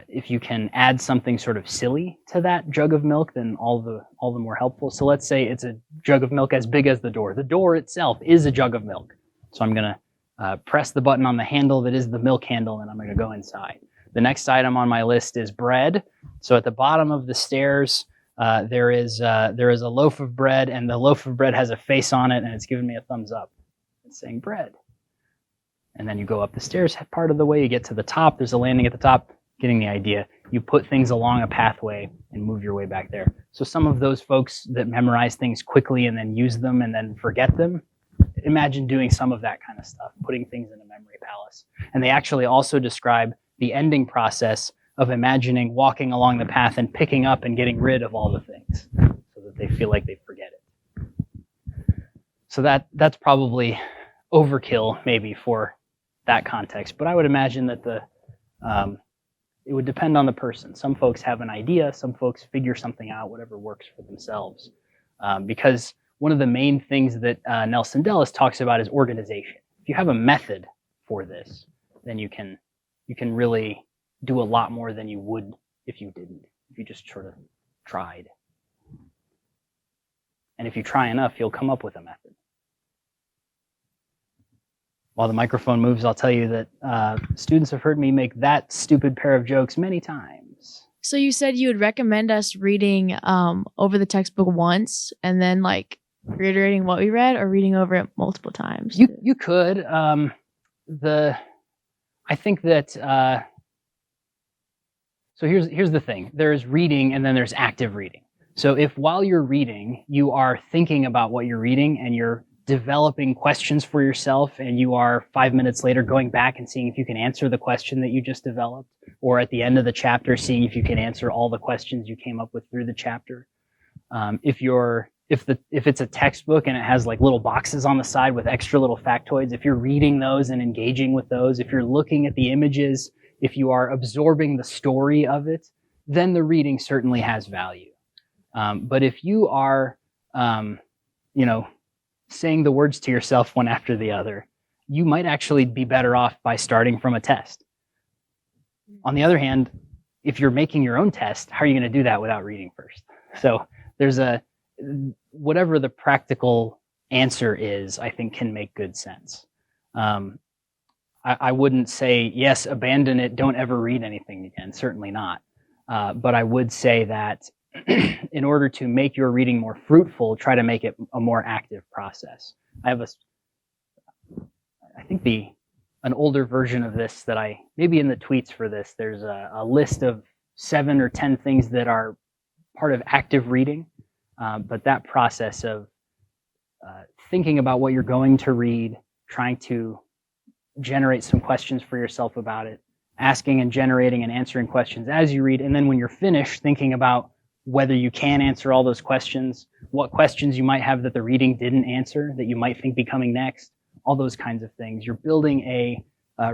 If you can add something sort of silly to that jug of milk, then all the more helpful. So let's say it's a jug of milk as big as the door. The door itself is a jug of milk. So I'm going to press the button on the handle that is the milk handle, and I'm going to go inside. The next item on my list is bread. So at the bottom of the stairs, there is a loaf of bread, and the loaf of bread has a face on it, and it's giving me a thumbs up. It's saying bread. And then you go up the stairs part of the way, you get to the top, there's a landing at the top, getting the idea. You put things along a pathway and move your way back there. So some of those folks that memorize things quickly and then use them and then forget them, imagine doing some of that kind of stuff, putting things in a memory palace. And they actually also describe the ending process of imagining walking along the path and picking up and getting rid of all the things so that they feel like they forget it. So that's probably overkill maybe for that context, but I would imagine that it would depend on the person. Some folks have an idea, some folks figure something out, whatever works for themselves. Because one of the main things that Nelson Dellis talks about is organization. If you have a method for this, then you can really do a lot more than you would if you didn't, if you just sort of tried. And if you try enough, you'll come up with a method. While the microphone moves, I'll tell you that students have heard me make that stupid pair of jokes many times. So you said you would recommend us reading over the textbook once and then like reiterating what we read, or reading over it multiple times? You could. I think that so here's the thing. There's reading and then there's active reading. So if while you're reading, you are thinking about what you're reading and you're developing questions for yourself, and you are 5 minutes later going back and seeing if you can answer the question that you just developed, or at the end of the chapter seeing if you can answer all the questions you came up with through the chapter. If it's a textbook and it has like little boxes on the side with extra little factoids, if you're reading those and engaging with those, if you're looking at the images, if you are absorbing the story of it, then the reading certainly has value. But if you are, saying the words to yourself one after the other, you might actually be better off by starting from a test. On the other hand, if you're making your own test, how are you going to do that without reading first? So there's whatever the practical answer is, I think can make good sense. I wouldn't say, yes, abandon it, don't ever read anything again, certainly not. But I would say that in order to make your reading more fruitful, try to make it a more active process. I have an older version of this that maybe in the tweets for this, there's a list of 7 or 10 things that are part of active reading. But that process of thinking about what you're going to read, trying to generate some questions for yourself about it, asking and generating and answering questions as you read, and then when you're finished, thinking about whether you can answer all those questions, what questions you might have that the reading didn't answer that you might think be coming next, all those kinds of things. You're building a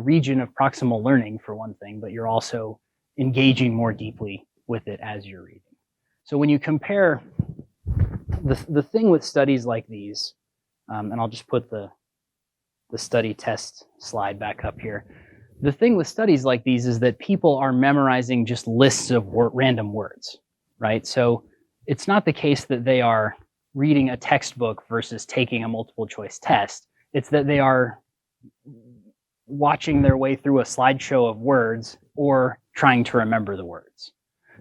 region of proximal learning for one thing, but you're also engaging more deeply with it as you're reading. So when you compare the thing with studies like these, and I'll just put the study test slide back up here. The thing with studies like these is that people are memorizing just lists of random words, right? So it's not the case that they are reading a textbook versus taking a multiple choice test. It's that they are watching their way through a slideshow of words or trying to remember the words.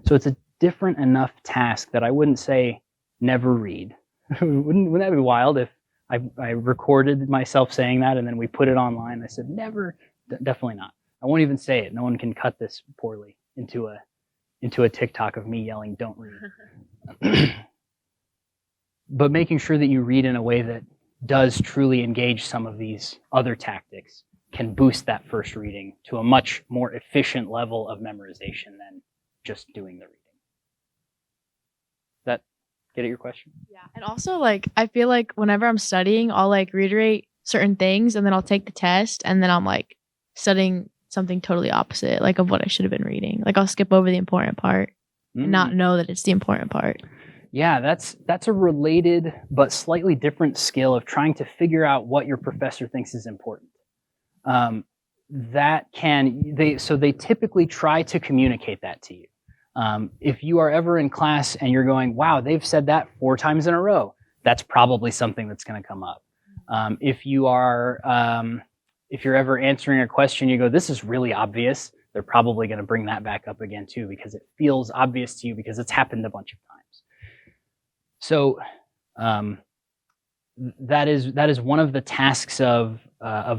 So it's a different enough task that I wouldn't say never read. Wouldn't that be wild if I recorded myself saying that and then we put it online? I said, never, definitely not. I won't even say it. No one can cut this poorly into a TikTok of me yelling, don't read. But making sure that you read in a way that does truly engage some of these other tactics can boost that first reading to a much more efficient level of memorization than just doing the reading. That get at your question? Yeah. And also, like, I feel like whenever I'm studying, I'll like reiterate certain things and then I'll take the test and then I'm like studying something totally opposite, like of what I should have been reading. Like I'll skip over the important part and not know that it's the important part. Yeah, that's a related but slightly different skill of trying to figure out what your professor thinks is important. They typically try to communicate that to you. If you are ever in class and you're going, wow, they've said that 4 times in a row, that's probably something that's going to come up. If you're ever answering a question, you go, this is really obvious, they're probably going to bring that back up again too, because it feels obvious to you because it's happened a bunch of times. So that is one of the tasks of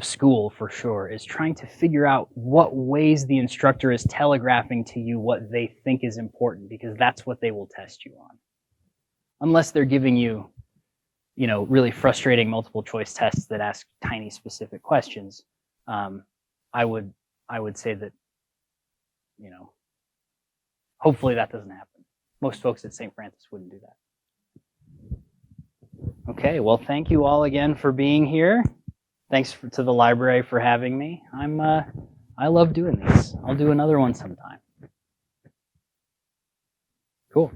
school for sure, is trying to figure out what ways the instructor is telegraphing to you what they think is important, because that's what they will test you on. Unless they're giving you, really frustrating multiple choice tests that ask tiny specific questions, I would say that, hopefully that doesn't happen. Most folks at St. Francis wouldn't do that. Okay, well, thank you all again for being here. Thanks to the library for having me. I love doing these. I'll do another one sometime. Cool.